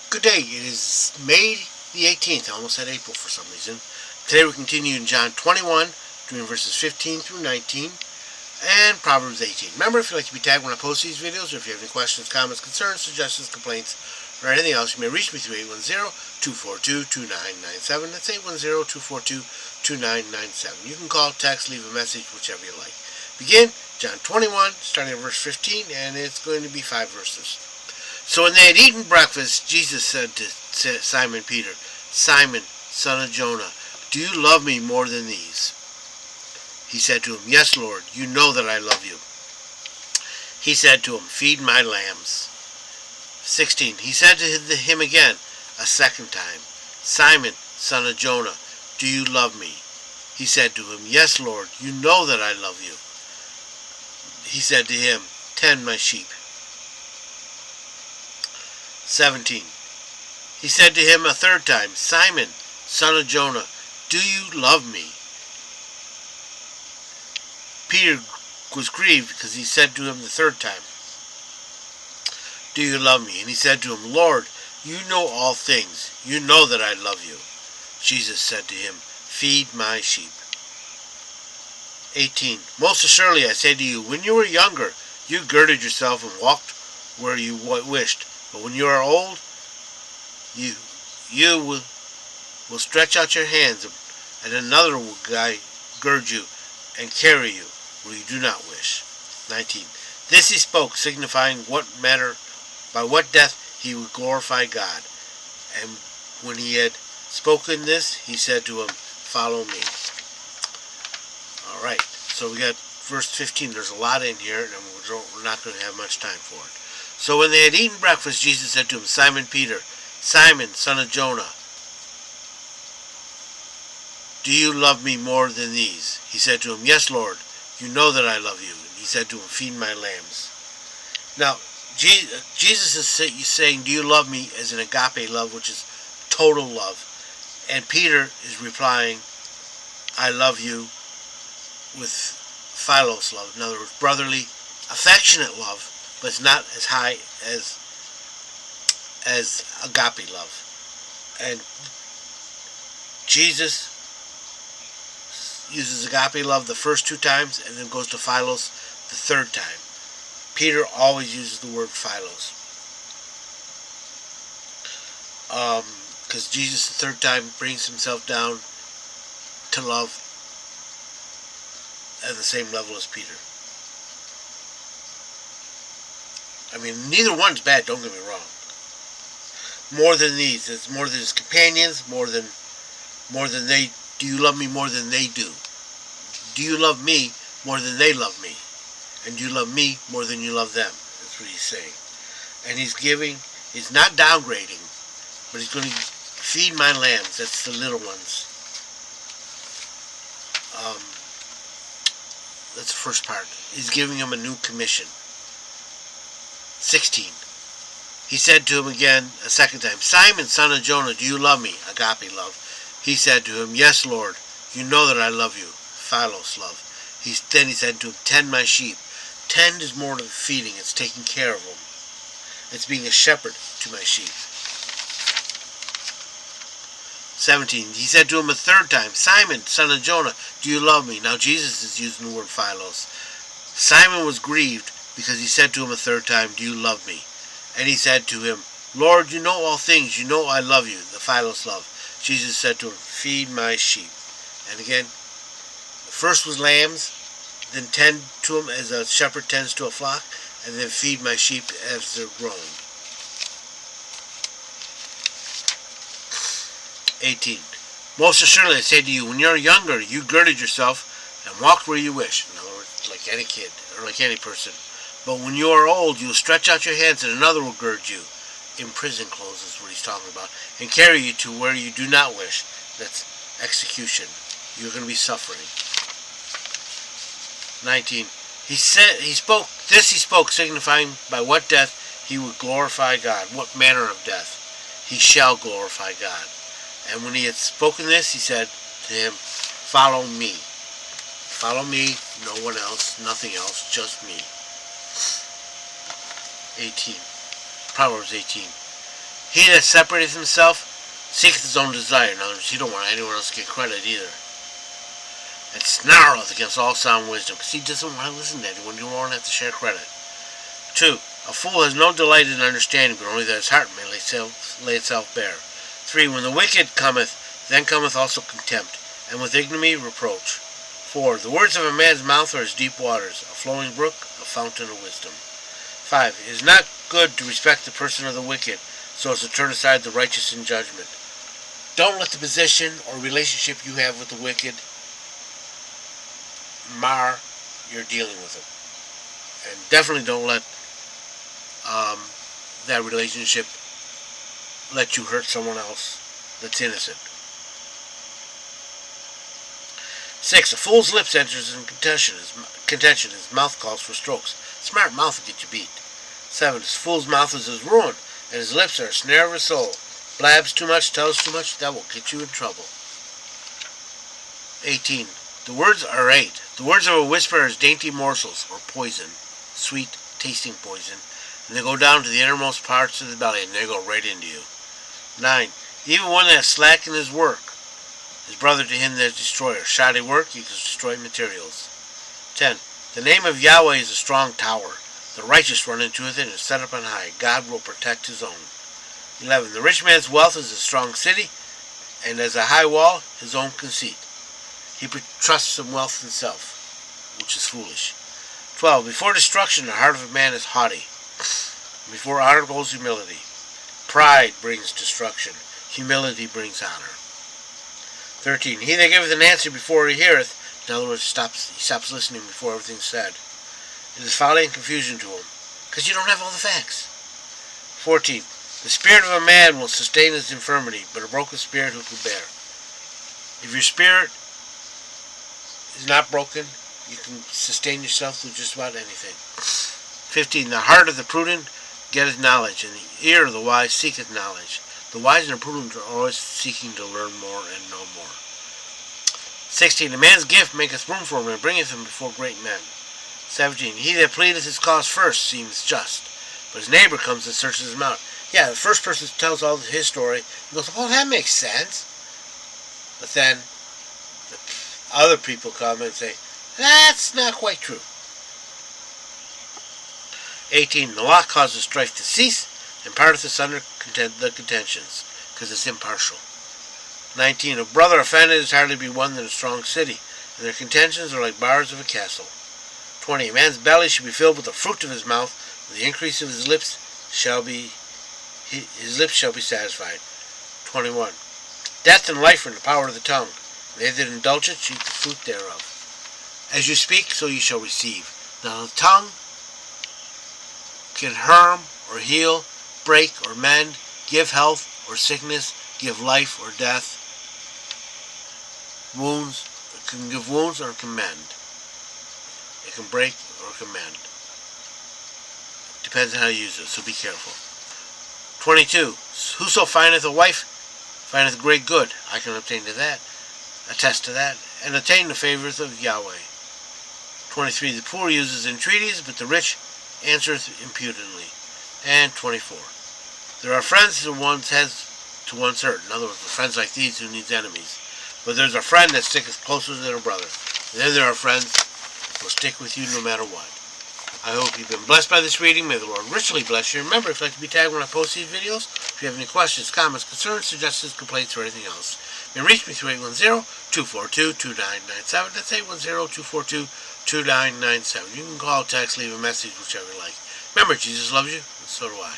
Good day. It is May the 18th. I almost said April for some reason. Today we continue in John 21, doing verses 15 through 19, and Proverbs 18. Remember, if you'd like to be tagged when I post these videos, or if you have any questions, comments, concerns, suggestions, complaints, or anything else, you may reach me through 810-242-2997. That's 810-242-2997. You can call, text, leave a message, whichever you like. Begin John 21, starting at verse 15, and it's going to be 5 verses. So when they had eaten breakfast, Jesus said to Simon Peter, "Simon, son of Jonah, do you love me more than these?" He said to him, "Yes, Lord, you know that I love you." He said to him, "Feed my lambs." 16. He said to him again, a second time, "Simon, son of Jonah, do you love me?" He said to him, "Yes, Lord, you know that I love you." He said to him, "Tend my sheep." 17. He said to him a third time, "Simon, son of Jonah, do you love me?" Peter was grieved because he said to him the third time, "Do you love me?" And he said to him, "Lord, you know all things. You know that I love you." Jesus said to him, "Feed my sheep." 18. Most assuredly I say to you, when you were younger, you girded yourself and walked where you wished. But when you are old, you will stretch out your hands, and another will gird you and carry you where you do not wish. 19. This he spoke, signifying by what death he would glorify God. And when he had spoken this, he said to him, "Follow me." All right, so we got verse 15. There's a lot in here, and we're not going to have much time for it. So when they had eaten breakfast, Jesus said to him, "Simon Peter, Simon, son of Jonah, do you love me more than these?" He said to him, "Yes, Lord, you know that I love you." And he said to him, "Feed my lambs." Now, Jesus is saying, "Do you love me?" as an agape love, which is total love. And Peter is replying, "I love you," with philos love. In other words, brotherly, affectionate love, but it's not as high as agape love. And Jesus uses agape love the first two times and then goes to philos the third time. Peter always uses the word philos. Because Jesus the third time brings himself down to love at the same level as Peter. I mean, neither one's bad, don't get me wrong. More than these. It's more than his companions, more than they. Do you love me more than they do? Do you love me more than they love me? And do you love me more than you love them? That's what he's saying. And he's not downgrading, but he's going to feed my lambs. That's the little ones. That's the first part. He's giving him a new commission. 16. He said to him again a second time, "Simon, son of Jonah, do you love me?" Agape love. He said to him, "Yes, Lord, you know that I love you." Philos love. Then he said to him, "Tend my sheep." Tend is more than feeding. It's taking care of them. It's being a shepherd to my sheep. 17. He said to him a third time, "Simon, son of Jonah, do you love me?" Now Jesus is using the word philos. Simon was grieved because he said to him a third time, "Do you love me?" And he said to him, "Lord, you know all things. You know I love you." The philos love. Jesus said to him, "Feed my sheep." And again, the first was lambs, then tend to them as a shepherd tends to a flock, and then feed my sheep as they're grown. 18. Most assuredly I say to you, when you're younger, you girded yourself and walked where you wish. In other words, like any kid, or like any person. But when you are old, you will stretch out your hands and another will gird you. In prison clothes is what he's talking about. And carry you to where you do not wish. That's execution. You're going to be suffering. 19. He spoke, signifying by what death he would glorify God. What manner of death? He shall glorify God. And when he had spoken this, he said to him, "Follow me." Follow me, no one else, nothing else, just me. 18. Proverbs 18. He that separateth himself seeketh his own desire. In other words, he don't want anyone else to get credit either. And snarleth against all sound wisdom, because he doesn't want to listen to anyone. He won't have to share credit. 2. A fool has no delight in understanding, but only that his heart may lay itself bare. 3. When the wicked cometh, then cometh also contempt, and with ignominy reproach. 4. The words of a man's mouth are as deep waters, a flowing brook, a fountain of wisdom. 5. It is not good to respect the person of the wicked, so as to turn aside the righteous in judgment. Don't let the position or relationship you have with the wicked mar your dealing with them. And definitely don't let that relationship let you hurt someone else that's innocent. 6. A fool's lips enters in contention. His mouth calls for strokes. Smart mouth will get you beat. 7. His fool's mouth is his ruin, and his lips are a snare of his soul. Blabs too much, tells too much, that will get you in trouble. 18. The words are 8. The words of a whisperer is dainty morsels, or poison, sweet, tasting poison, and they go down to the innermost parts of the belly, and they go right into you. 9. Even one that slack in his work is brother to him that is destroyer. Shoddy work equals destroyed materials. 10. The name of Yahweh is a strong tower. The righteous run into it and is set up on high. God will protect his own. 11. The rich man's wealth is a strong city, and as a high wall, his own conceit. He trusts in wealth himself, which is foolish. 12. Before destruction, the heart of a man is haughty. Before honor goes humility. Pride brings destruction. Humility brings honor. 13. He that giveth an answer before he heareth, in other words, he stops listening before everything's said. It is folly and confusion to him, because you don't have all the facts. 14. The spirit of a man will sustain his infirmity, but a broken spirit who can bear. If your spirit is not broken, you can sustain yourself through just about anything. 15. The heart of the prudent getteth knowledge, and the ear of the wise seeketh knowledge. The wise and the prudent are always seeking to learn more and know more. 16. A man's gift maketh room for him, and bringeth him before great men. 17. He that pleadeth his cause first seems just, but his neighbor comes and searches him out. Yeah, the first person tells all his story, he goes, oh, that makes sense. But then the other people come and say, that's not quite true. 18. The law causes strife to cease, and parteth asunder the contentions, because it's impartial. 19. A brother offended is hardly be won than a strong city, and their contentions are like bars of a castle. 20. A man's belly shall be filled with the fruit of his mouth, with the increase of his lips shall be satisfied. 21. Death and life are in the power of the tongue. They that indulge it shall eat the fruit thereof. As you speak, so you shall receive. Now the tongue can harm or heal, break or mend, give health or sickness, give life or death. Wounds, it can give wounds or it can mend. It can break or it can mend. Depends on how you use it, so be careful. 22. Whoso findeth a wife findeth great good. I can attest to that, and attain the favors of Yahweh. 23. The poor uses entreaties, but the rich answereth impudently. And 24. There are friends to one's hurt. In other words, friends like these who needs enemies. But there's a friend that sticketh closer than a brother. And then there are friends who will stick with you no matter what. I hope you've been blessed by this reading. May the Lord richly bless you. Remember, if you'd like to be tagged when I post these videos, if you have any questions, comments, concerns, suggestions, complaints, or anything else, you can reach me through 810-242-2997. That's 810-242-2997. You can call, text, leave a message, whichever you like. Remember, Jesus loves you, and so do I.